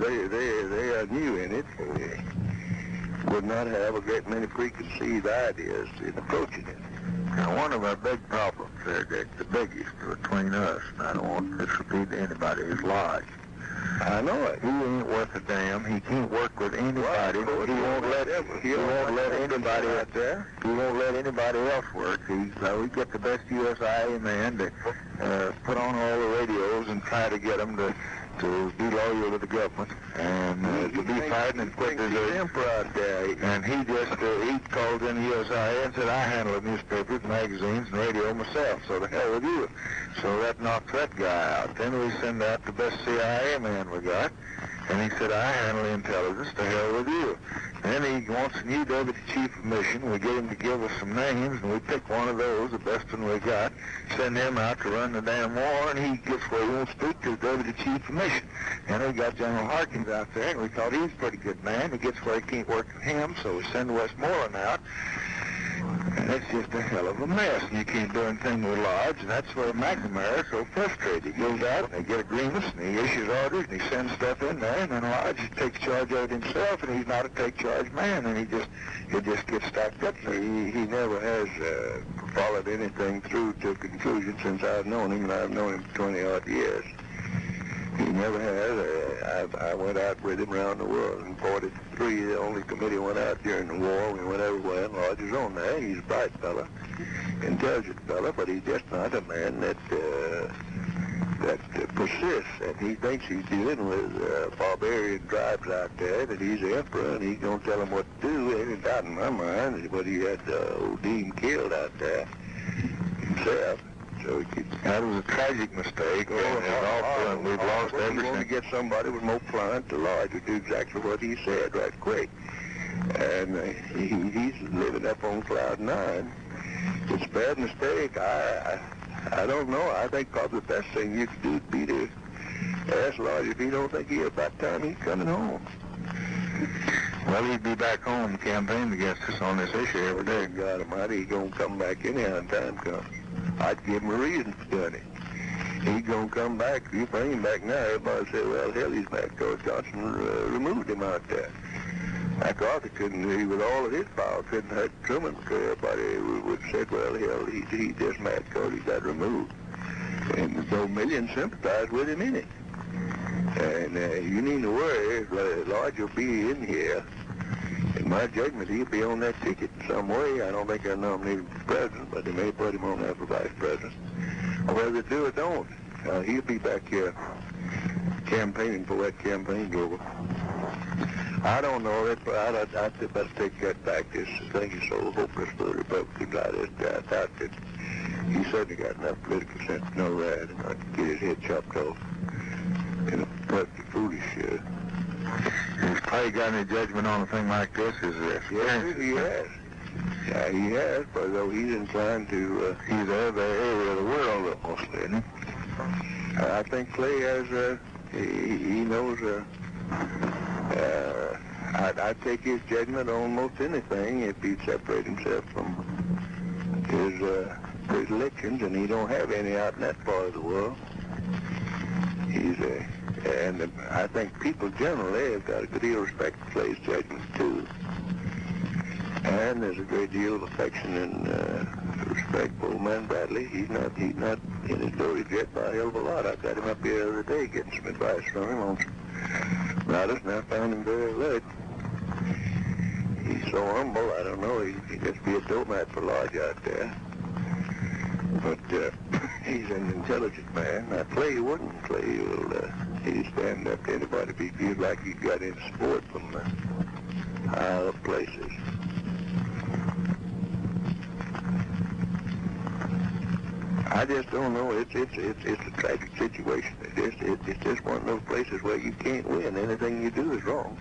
they are new in it. They would not have a great many preconceived ideas in approaching it. Now, one of our big problems there, Dick, the biggest between us, and I don't want this to repeat to anybody, is Lodge. I know it. He ain't worth a damn. He can't work with anybody. He won't let anybody out there. He won't let anybody else work. We get the best USIA man to put on all the radios and try to get them to be loyal to the government and to be fighting and quit the emperor out there. And he called in USIA and said, I handle the newspapers, magazines, and radio myself, so the hell with you. So that knocked that guy out. Then we send out the best CIA man we got, and he said, I handle the intelligence, the hell with you. Then he wants a new deputy chief of mission. We get him to give us some names, and we pick one of those, the best one we got, send him out to run the damn war, and he gets where he won't speak to the deputy chief of mission. And we got General Harkins out there, and we thought he was a pretty good man. He gets where he can't work with him, so we send Westmoreland out. And it's just a hell of a mess, and you can't do anything with Lodge, and that's where McNamara is so frustrated. He goes out, and they get agreements, and he issues orders, and he sends stuff in there, and then Lodge takes charge of it himself, and he's not a take-charge man, and he just gets stacked up. He never has followed anything through to conclusion since I've known him, and I've known him for 20-odd years. He never has. I went out with him around the world. In 43, the only committee went out during the war. We went everywhere, and Lodge is on there. He's a bright fella, intelligent fella, but he's just not a man that persists. And he thinks he's dealing with barbarian tribes out there, that he's the emperor, and he's going to tell them what to do. Ain't a doubt in my mind, but he had old Dean killed out there himself. So that was a tragic mistake, and we've lost everything. We want to get somebody with more pliant to Lodge to do exactly what he said right quick. And he's living up on cloud 9. It's a bad mistake. I don't know. I think probably the best thing you could do would be to ask Lodge if he don't think about time he's coming home. Well, he'd be back home campaigning against us on this issue every day. God almighty, he's going to come back anyhow when time comes. I'd give him a reason for doing it. He's going to come back. If you bring him back now, everybody say, well, hell, he's back because Johnson removed him out there. MacArthur couldn't, with all of his power, couldn't hurt Truman because everybody would say, well, hell, he's just mad because he got removed. And though millions sympathized with him in it. And you need to worry, Lodge will be in here. In my judgment, he'll be on that ticket in some way. I don't think they'll nominate him for president, but they may put him on there for vice president. Whether they do or don't, he'll be back here campaigning for that campaign over. I don't know. I'd better take that back. This thing is so hopeless for the Republicans. I doubt that he certainly got enough political sense to know that and not get his head chopped off in a perfectly foolish He's probably got any judgment on a thing like this? Yes, he has. Yeah, he has, but though he's inclined to, he's every area of the world mostly, isn't he? I think Clay has, he knows, I'd take his judgment on most anything if he'd separate himself from his predilections, and he don't have any out in that part of the world. And I think people generally have got a good deal of respect for Clay's judgment, too. And there's a great deal of affection and respect for old man Bradley. He's not in his dotage yet by a hell of a lot. I got him up here the other day getting some advice from him on some matters, and I found him very alert. He's so humble, I don't know, he'd just be a doormat for Lodge out there. But he's an intelligent man. Now, Clay wouldn't. Clay will he'd stand up to anybody if he feels like he got any support from high up places. I just don't know. It's a tragic situation. It's just one of those places where you can't win. Anything you do is wrong.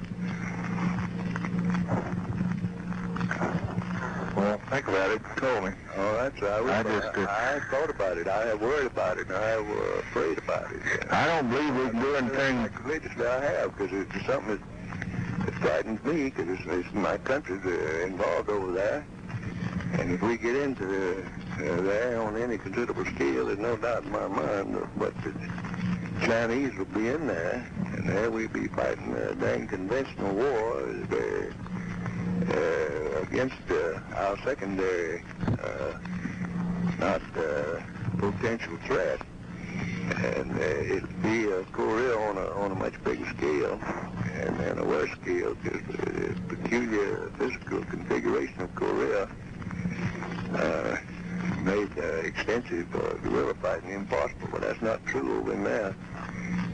Well, think about it. Told me. Oh, that's right. I thought about it. I have worried about it. And I was afraid about it. I don't believe we can do anything. Religiously, I have, because it's something that frightens me, because it's my country's involved over there. And if we get into there on any considerable scale, there's no doubt in my mind but the Chinese will be in there. And And there we be fighting a dang conventional war against our secondary, not potential threat. And it'll be Korea on a much bigger scale, and a worse scale, because the peculiar physical configuration of Korea made extensive guerrilla fighting impossible. But that's not true over in there.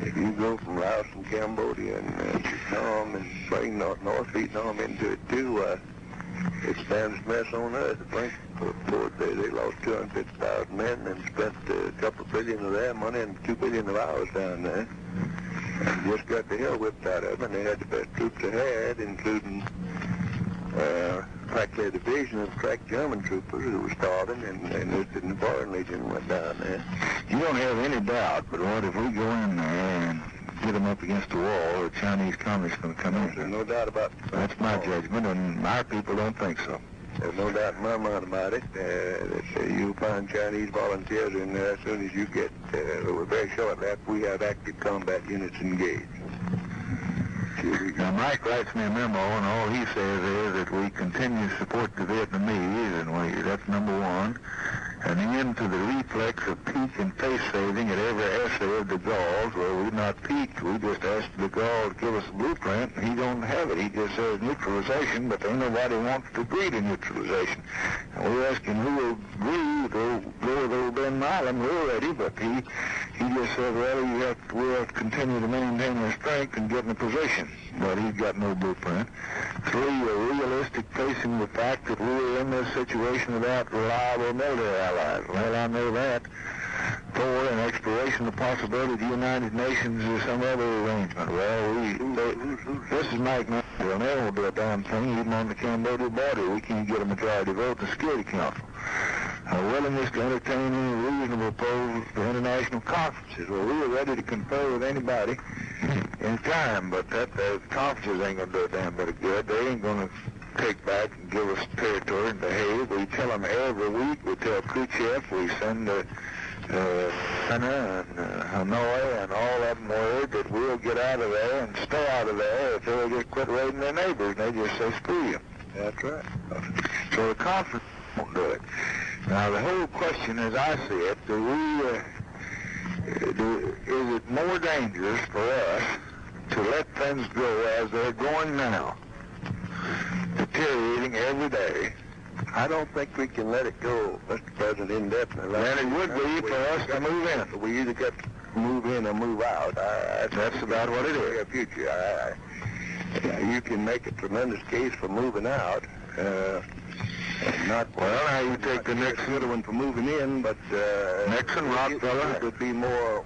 If you go from Laos and Cambodia and Vietnam and bring North Vietnam into it too, it's the damnedest mess on earth. The French they lost 250,000 men and spent a couple of billion of their money and 2 billion of ours down there. And just got the hell whipped out of them, and they had the best troops they had, including practically a division of crack German troopers who were starving, and enlisted in the Foreign Legion and went down there. You don't have any doubt, but what if we go in there and get them up against the wall, the Chinese communists going to come in? There's no doubt about it. That's my judgment, and our people don't think so. There's no doubt in my mind about it. You'll find Chinese volunteers in there as soon as you get, very shortly after we have active combat units engaged. Now, Mike writes me a memo, and all he says is that we continue to support the Vietnamese, and that's number one. And then to the reflex of peak and face saving at every essay of de Gaulle's, where we've not peaked. We just asked de Gaulle to give us a blueprint, and he don't have it. He just says neutralization, but ain't nobody wants to agree to neutralization. And we're asking who will agree to go with old Ben Milam. We're ready, but he just said, well, we'll have to continue to maintain our strength and get in a position. But he's got no blueprint. 3, a realistic facing the fact that we're in this situation without reliable military allies. Well, I know that. 4, an exploration of the possibility of the United Nations or some other arrangement. Well, this is Mike Nashville. They won't do a damn thing, even on the Cambodia border. We can't get a majority vote in the Security Council. Our willingness to entertain any reasonable proposals for international conferences. Well, we are ready to confer with anybody in time, but the conferences ain't going to do a damn bit of good. They ain't going to take back and give us territory and behave. We tell them every week. We tell Khrushchev. We send Hanna and Hanoi and all of them word that we'll get out of there and stay out of there if they'll just quit raiding their neighbors. And they just say, screw you. That's right. So the conference won't do it. Now, the whole question, as I see it, is it more dangerous for us to let things go as they're going now, deteriorating every day? I don't think we can let it go, Mr. President, indefinitely. Then it would be for us to move in. We either got to move in or move out. That's about what it is. Future. You can make a tremendous case for moving out. Now you take the Nixon one for moving in, but Nixon, Rockefeller would be more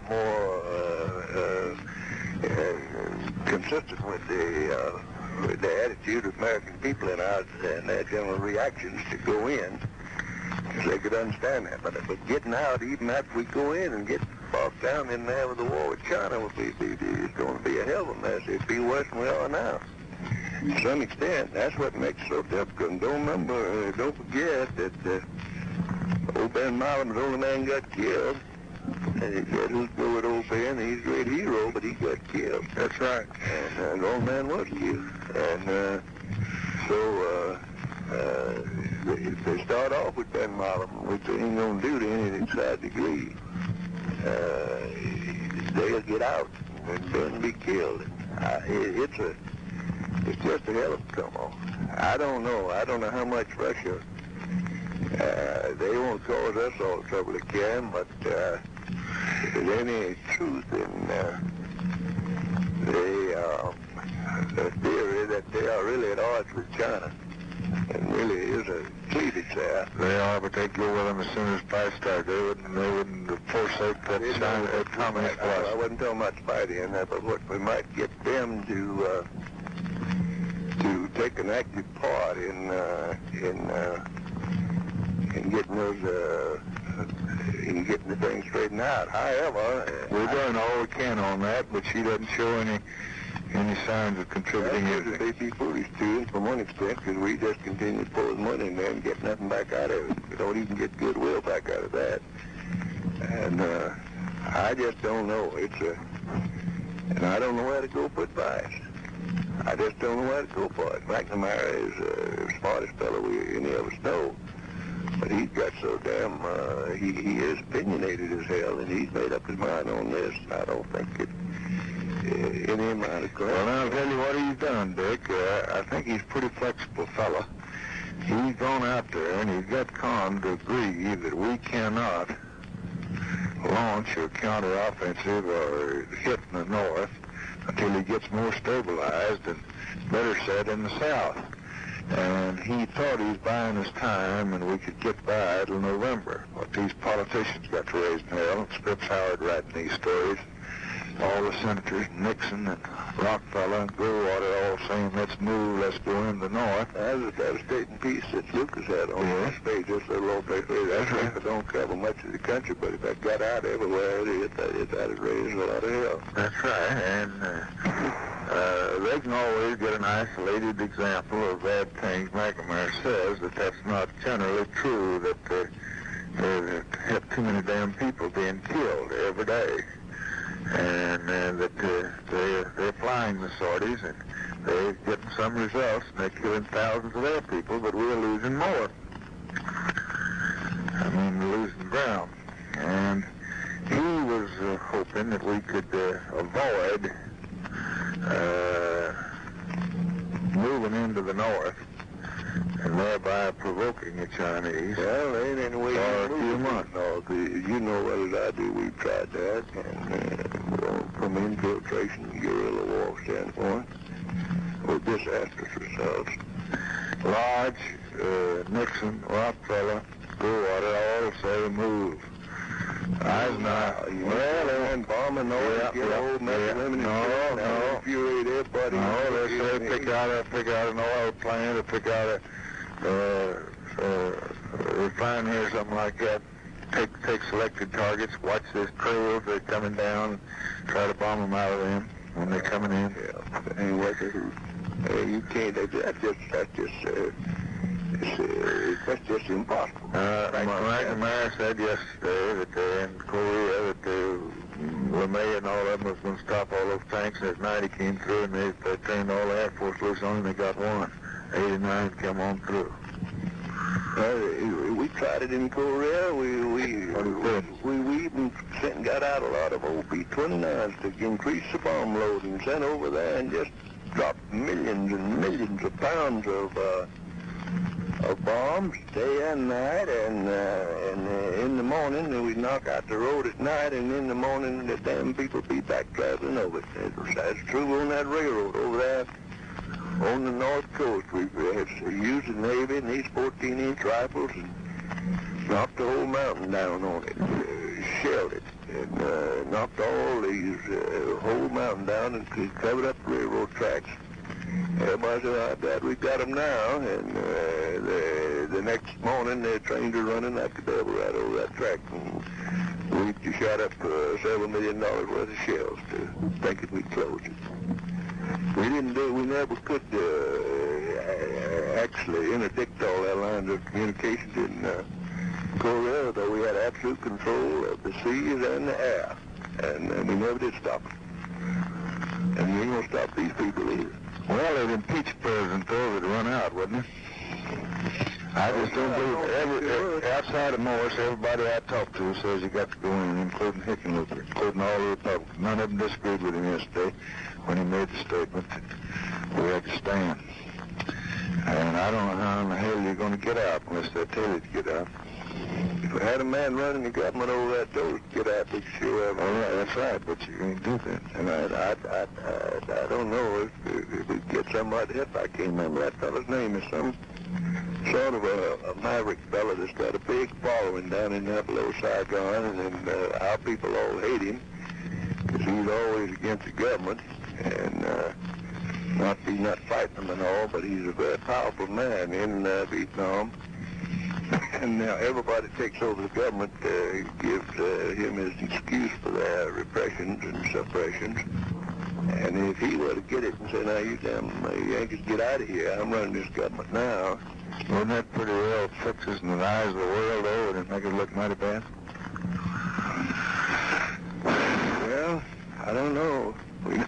consistent with the attitude of American people and their general reactions to go in, because they could understand that. But getting out, even after we go in and get bogged down in there with the war with China, it's going to be a hell of a mess. It'd be worse than we are now. To some extent, that's what makes it so difficult. And don't forget that old Ben Milam, the only man got killed. And he said, who's go with old Ben? He's a great hero, but he got killed. That's right. And the old man was killed. And so if they start off with Ben Milam, which they ain't going to do to any inside degree, they'll get out and Ben be killed. It's just a hell of a come on. I don't know. I don't know how much Russia, they won't cause us all the trouble they can, but if there's any truth in the theory that they are really at odds with China, and really is a cleavage there. They are, but they'd go with them as soon as fight started. They wouldn't forsake that China, that communist plus. I wasn't talking about fighting in that, but what we might get them to take an active part in getting those in getting the thing straightened out. However, we're doing all we can on that, but she doesn't show any signs of contributing anything. They'd be foolish to, from one extent, because we just continue to pull his money in there and get nothing back out of it. We don't even get goodwill back out of that. And I just don't know. And I don't know where to go for advice. I just don't know where to go for it. McNamara is the smartest fellow any of us know. But he's got so damn, he is opinionated as hell, and he's made up his mind on this. I don't think it, any amount of crap. Well, I'll tell you what he's done, Dick. I think he's a pretty flexible fella. He's gone out there, and he's got Con to agree that we cannot launch a counteroffensive or hit in the north until he gets more stabilized and better set in the south. And he thought he was buying his time and we could get by till November. But these politicians got to raise hell. Scripps Howard writing these stories. All the senators, Nixon and Rockefeller and Goldwater all saying, let's move, let's go in the north. That was a devastating piece that Lucas had on his page, just a little bit. That's right. I don't cover much of the country, but if I got out everywhere, that'd raise a lot of hell. That's right, and they can always get an isolated example of bad things. McNamara says that that's not generally true, that there have too many damn people being killed every day. And that they're flying the sorties, and they're getting some results, and they're killing thousands of their people, but we're losing more. I mean, we're losing ground. And he was hoping that we could avoid moving into the north, and thereby provoking the Chinese. Well, there ain't any way for a few months. No, you know what as I do. We've tried that, and from infiltration and guerrilla war standpoint, with disastrous results. Lodge, Nixon, Rockefeller, Goldwater all say move. And bombing old women. No. Infuriate everybody. No, they say pick out an oil plant or pick out a refinery or something like that. Take selected targets, watch these trails, they're coming down, try to bomb them out of them when they're coming in. Yeah. Anyway, you can't, that's just impossible. McNamara said yesterday that in Korea that LeMay and all of them was going to stop all those tanks, and at night he came through and they trained all the Air Force loose on him, they got one. 89 come on through. We tried it in Korea. We even got out a lot of OP-29s to increase the bomb load and sent over there and just dropped millions and millions of pounds of bombs day and night, and in the morning we'd knock out the road at night, and in the morning the damn people be back traveling over it. That's true on that railroad over there. On the north coast, we've used the Navy and these 14-inch rifles and knocked the whole mountain down on it, shelled it, and knocked all these whole mountain down and covered up the railroad tracks. Everybody said, Dad, we got them now, and the next morning the trains are running like the devil right over that track. And we shot up several $1 million worth of shells to thinking we'd close it. We never could actually interdict all their lines of communications in Korea, though we had absolute control of the seas and the air, and we never did stop them. And we ain't gonna stop these people either. Well, they'd impeach President though, it'd run out, wouldn't it? I just don't believe outside of Morris, everybody I talked to says you got to go in, including Hickenlooper, including all the Republicans. None of them disagreed with him yesterday when he made the statement that we had to stand. And I don't know how in the hell you're going to get out unless they tell you to get out. If we had a man running the government over that door to get out, we sure have. Oh, yeah, that's right, but you can't do that. And I don't know if we get somebody else. I can't remember that fellow's name. Is some sort of a maverick fella that's got a big following down in there below Saigon, and our people all hate him because he's always against the government, and he's not fighting them and all, but he's a very powerful man in Vietnam. And now everybody takes over the government, gives him his excuse for their repressions and suppressions. And if he were to get it and say, now you damn Yankees, get out of here, I'm running this government now. Wouldn't that pretty well fix us in the eyes of the world, though, and make it look mighty bad? Well, I don't know. We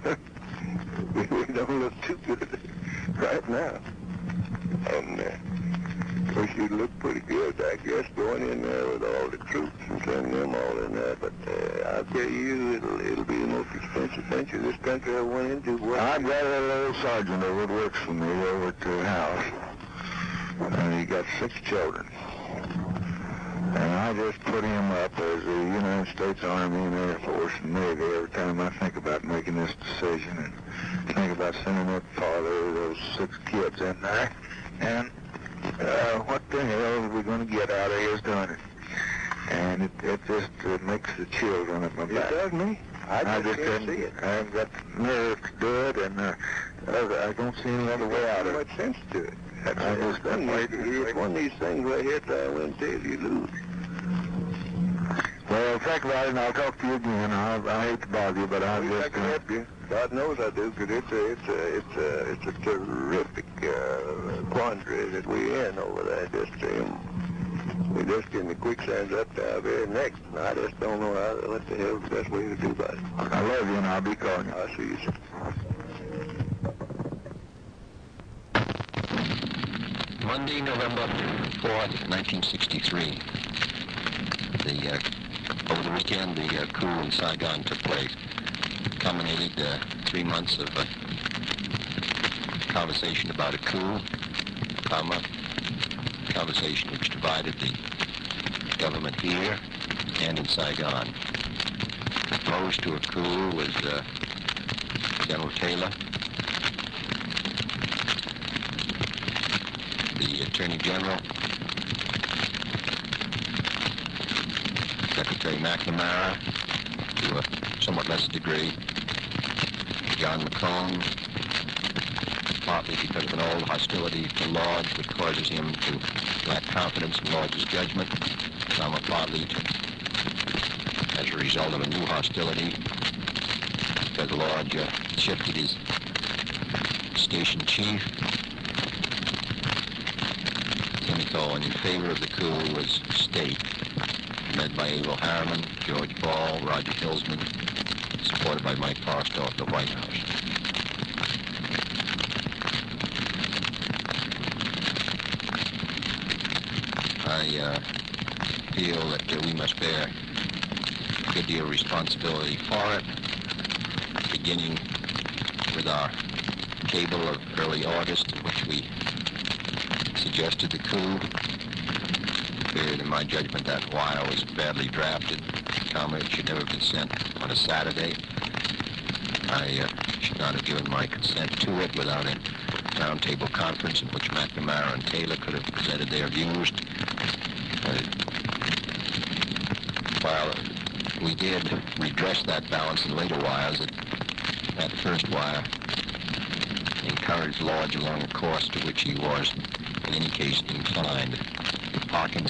all in that, but I'll tell you, it'll be the most expensive venture this country ever went into. I've got a little sergeant over that works for me over at the house, and he got 6 children. And I just put him up as the United States Army and Air Force and Navy every time I think about making this decision and think about sending that father those 6 kids in there. And what the hell are we going to get out of his doing it? And it just makes the chill run up my back. It does me. I just can't see it. I haven't got the nerve to do it, and I don't see any other way out of it. Much sense to it. It's one of these things where hits I win, tails you lose. Well, think about it, and I'll talk to you again. I hate to bother you, but I can help you. God knows I do, because it's a terrific quandary that we're in over there. We're just in the quicksands up to our very necks, and I just don't know what the hell's the best way to do about it. I love you, and I'll be calling you. I'll see you, sir. Monday, November 4th, 1963. Over the weekend, the coup in Saigon took place. Culminated 3 months of conversation about a coup, conversation which divided the government here and in Saigon. Opposed to a coup was General Taylor. The Attorney General, Secretary McNamara, to a somewhat lesser degree, John McCone, partly because of an old hostility to Lodge, which causes him to lack confidence in Lodge's judgment, somewhat partly as a result of a new hostility, because Lodge shifted his station chief. And in favor of the coup was State, led by Abel Harriman, George Ball, Roger Hillsman, supported by Mike Forrestal at the White House. I feel that we must bear a good deal of responsibility for it, beginning with our cable of early August, in which we suggested the coup. In my judgment, that wire was badly drafted. It should never have been sent on a Saturday. I should not have given my consent to it without a roundtable conference in which McNamara and Taylor could have presented their views. While we did redress that balance in later wires, that first wire encouraged Lodge along a course to which he was, in any case, inclined. Hawkins.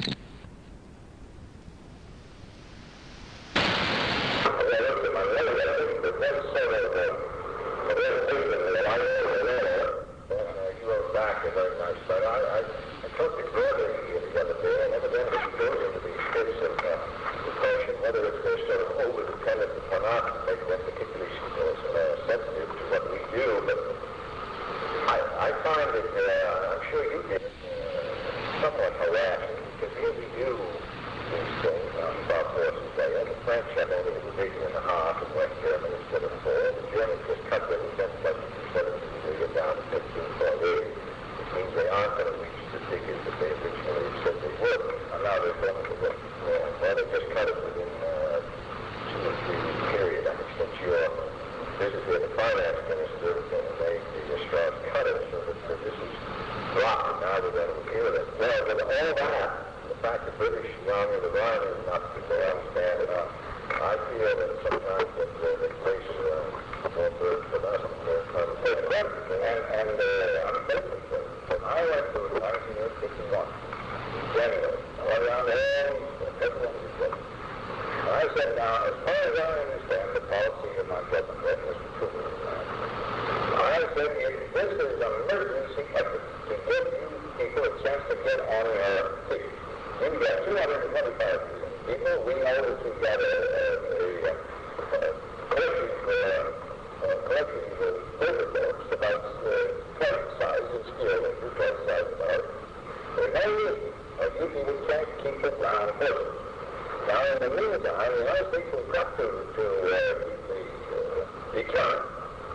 I mean, I think we've got to deterrent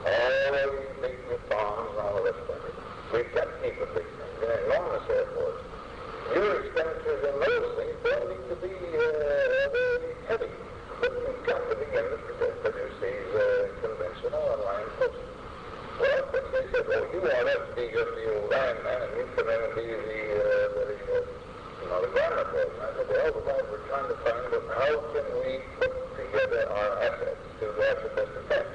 all of these big bombs and all of this stuff. We've got to keep a big thing. They're enormous airports. Your expenditures in those things don't need to be very heavy. But we've got to begin to produce these conventional and line posts. Well, but they said, well, you want us to be just the old lineman, and you come in and be the ground boys. And I said, well, we're trying to find out how can we put together our assets to have the best effect.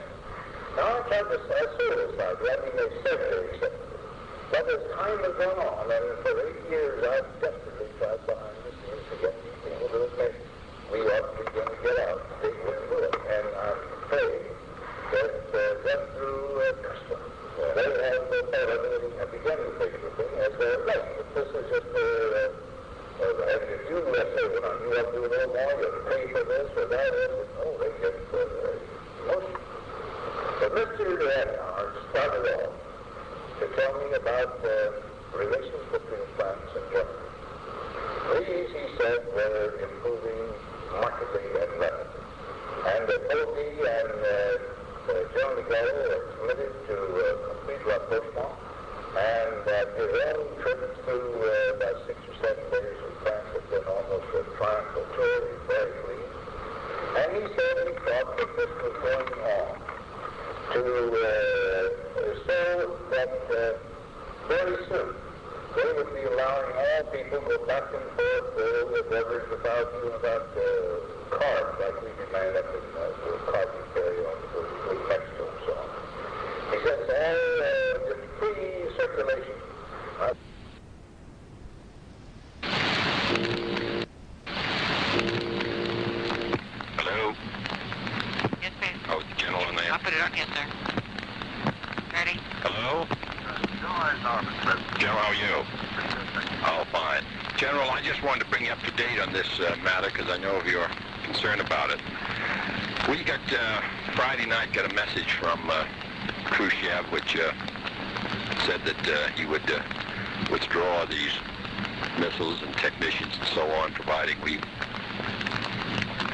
Now, I tried to sort this out. I mean, they said they accepted it. But as time has gone on, and for 8 years, I've desperately tried behind the scenes to get these people to admit we ought to begin to get out. They wouldn't do it. And I'm afraid that just through customs, they have begun to take the thing as their blessing. If this is just and if you say, well, you have to do a little more, you have to pay for this or that, they get emotional. But Mr. Adhar started off to tell me about relations between France and Germany. These, he said, were improving markedly and rapidly. And that both he and General de Gaulle are committed to complete rapprochement, and that his own trips through about 6 or 7 days in France have been almost a triumphal tour. He's very pleased. And he said he thought that this was going on to so that very soon they would be allowing all people to go back and forth with leverage about carbs, like we demand up in the carbon carry on with Mexico and so on. He says all just free circulation. Hello? Yes, sir. Oh, the general in there. I'll put it on. Yes, sir. Ready? Hello? General, how are you? Oh, fine. General, I just wanted to bring you up to date on this matter because I know of your concern about it. We got, Friday night, got a message from Khrushchev which said that he would withdraw these missiles and technicians and so on, providing we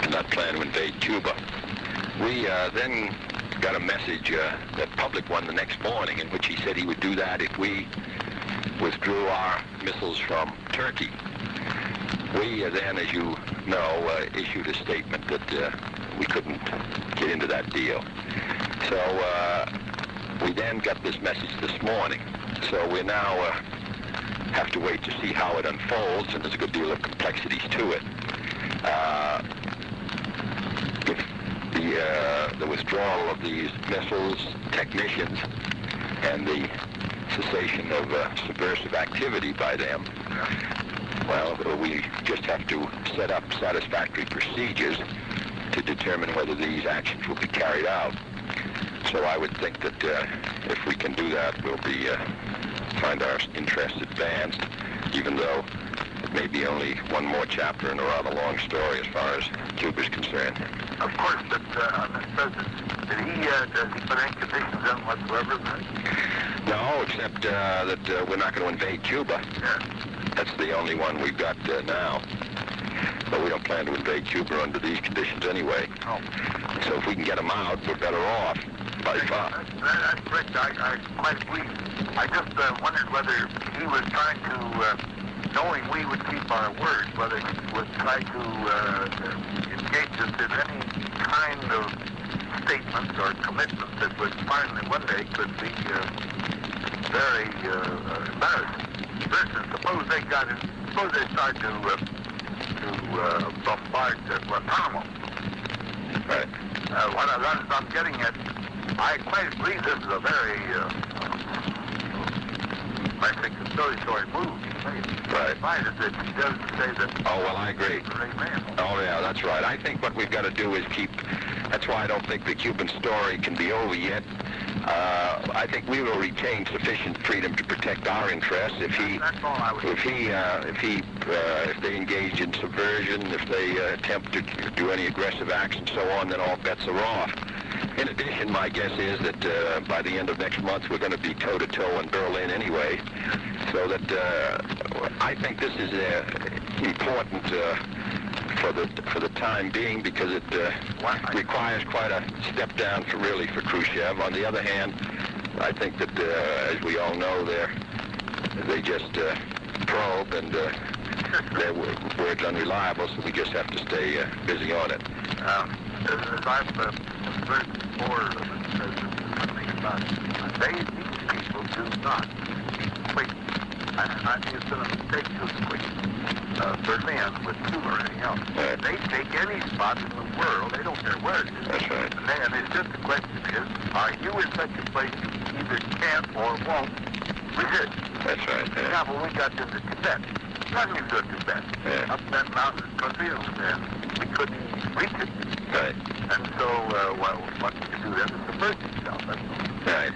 do not plan to invade Cuba. We then got a message, that public one the next morning, in which he said he would do that if we withdrew our missiles from Turkey. We then, as you know, issued a statement that we couldn't get into that deal. So we then got this message this morning. So we now have to wait to see how it unfolds, and there's a good deal of complexities to it. If the withdrawal of these missiles, technicians, and the cessation of subversive activity by them, well, we just have to set up satisfactory procedures to determine whether these actions will be carried out. So I would think that if we can do that, we'll be find our interest advanced, even though it may be only one more chapter in a rather long story as far as Cuba is concerned. Of course, but Mr. President, does he put any conditions in whatsoever? No, except that we're not going to invade Cuba. Yeah. That's the only one we've got now. But we don't plan to invade Cuba under these conditions anyway. Oh. So if we can get them out, we're better off by far. That's correct. I quite agree. I just wondered whether he was trying to, knowing we would keep our word, whether he would try to engage us in any kind of statements or commitments that would finally one day could be very embarrassing. For instance, suppose they start to bombard Guantanamo. Right. What I'm getting at, I quite agree this is a very, I think, conciliatory move. Right. Fine, if he doesn't say that. Oh, well, I agree. Oh, yeah, that's right. I think what we've got to do is that's why I don't think the Cuban story can be over yet. I think we will retain sufficient freedom to protect our interests. If they engage in subversion, if they attempt to do any aggressive acts and so on, then all bets are off. In addition, my guess is that by the end of next month, we're going to be toe-to-toe in Berlin anyway. So that I think this is important for the time being, because it requires quite a step down for Khrushchev. On the other hand, I think that as we all know, they just probe, and their word's unreliable, so we just have to stay busy on it. As I've observed before, something about these people do not equate. I think it's been a mistake to equate Berlin with Cuba or anything else. Right. They take any spot in the world. They don't care where it is. That's right. And it's just the question is, are you in such a place you either can't or won't resist? That's right. For example, we got into Tibet. Nothing good Tibet. Yeah. Up that mountain country, and we couldn't reach it. Right. And so, what you do then is subvert yourself. Right.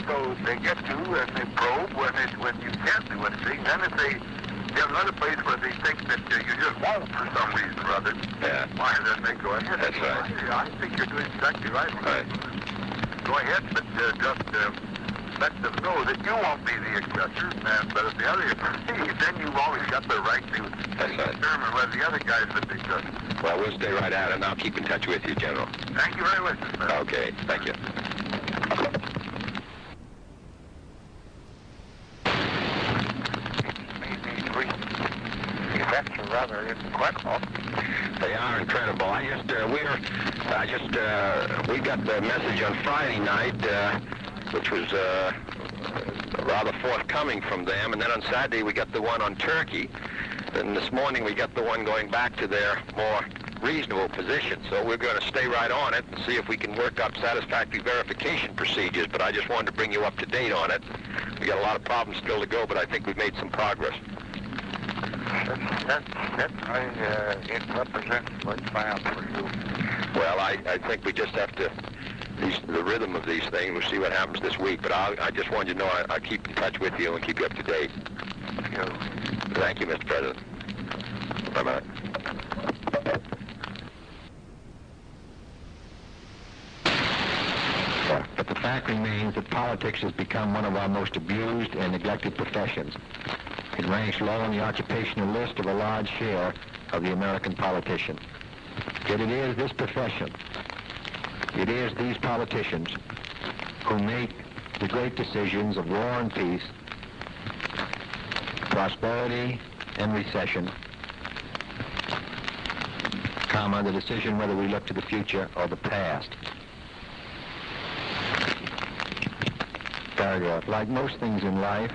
So they get you and they probe when you can't do anything. Then if they have another place where they think that you just won't for some reason or other, why then they go ahead. That's right. I think you're doing exactly right. Go ahead, but just let them know that you won't be the aggressor. But if the other, then you've always got the right to determine whether the other guy's the aggressor. Well, we'll stay right at it, and I'll keep in touch with you, General. Thank you very much, sir. Okay, thank you. Events are rather incredible. They are incredible. We got the message on Friday night, which was rather forthcoming from them, and then on Saturday we got the one on Turkey, and this morning we got the one going back to their more reasonable position. So we're going to stay right on it and see if we can work up satisfactory verification procedures, but I just wanted to bring you up to date on it. We got a lot of problems still to go, but I think we've made some progress. That it represents what found for you. Well, I think we just have to, the rhythm of these things, we'll see what happens this week, but I just wanted you to know I keep in touch with you and keep you up to date. Thank you, Mr. President. Bye-bye. But the fact remains that politics has become one of our most abused and neglected professions. It ranks low on the occupational list of a large share of the American politician. Yet it is this profession, it is these politicians who make the great decisions of war and peace, prosperity and recession, the decision whether we look to the future or the past. Paragraph. Like most things in life,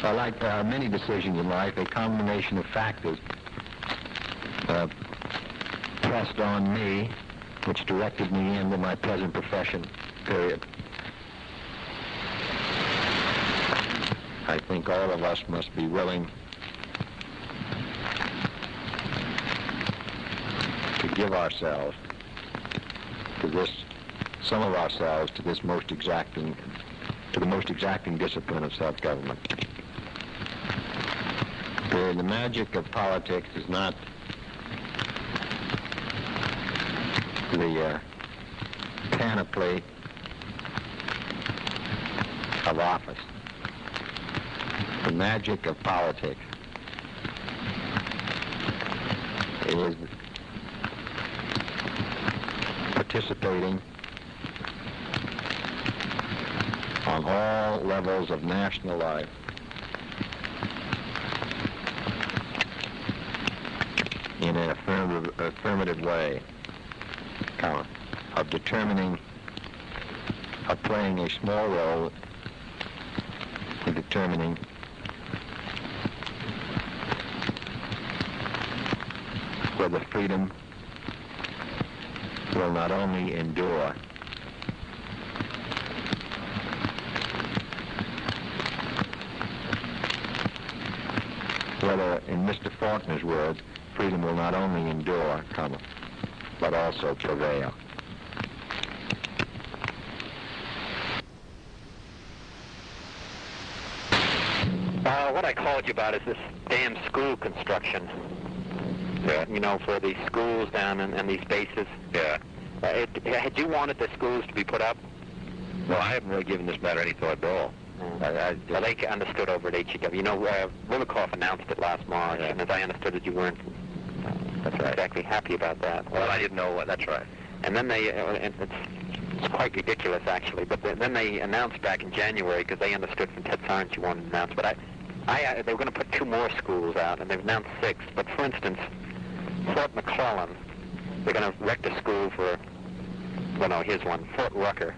like many decisions in life, a combination of factors pressed on me, which directed me into my present profession, period. I think all of us must be willing to give ourselves to this, some of ourselves to this most exacting, to the most exacting discipline of self-government. The magic of politics is not the panoply of office. The magic of politics is participating on all levels of national life in an affirmative way, of determining, of playing a small role in determining whether freedom will not only endure, whether, in Mr. Faulkner's words, freedom will not only endure, but also prevail. What I called you about is this damn school construction. Yeah. You know, for these schools down in these bases. Yeah. Had you wanted the schools to be put up? Well, I haven't really given this matter any thought at all. Well, they understood over at HEW. You know, Lolcow announced it last March, and as I understood it, you weren't exactly happy about that. Well, I didn't know what. That's right. And then they, it's quite ridiculous actually, but then they announced back in January, because they understood from Ted Sarnes you wanted to announce, but they were going to put 2 more schools out, and they've announced 6. But for instance, Fort McClellan, they're going to erect a school for, well no, here's one, Fort Rucker.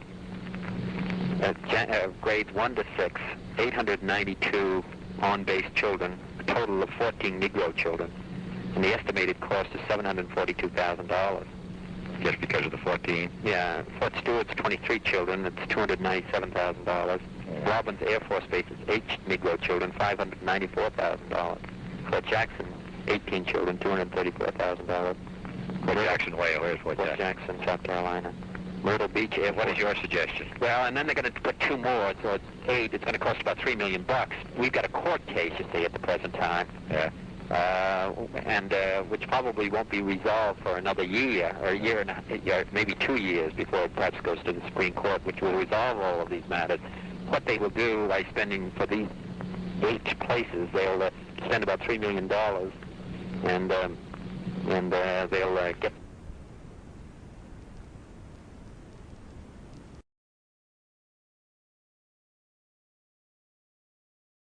Grades 1 to 6, 892 on-base children, a total of 14 Negro children, and the estimated cost is $742,000. Just because of the 14? Yeah. Fort Stewart's 23 children, it's $297,000. Robbins Air Force Base is 8 Negro children, $594,000. Fort Jackson, 18 children, $234,000. Fort Jackson, where's Fort Jackson? Jackson, South Carolina. Myrtle Beach Air Force. What is your suggestion? Well, and then they're going to put 2 more, so it's 8. It's going to cost about $3 million. We've got a court case, you see, at the present time. Yeah. And which probably won't be resolved for another year, or a year and maybe 2 years before it perhaps goes to the Supreme Court, which will resolve all of these matters. What they will do by spending for these 8 places, they'll spend about $3 million, and they'll get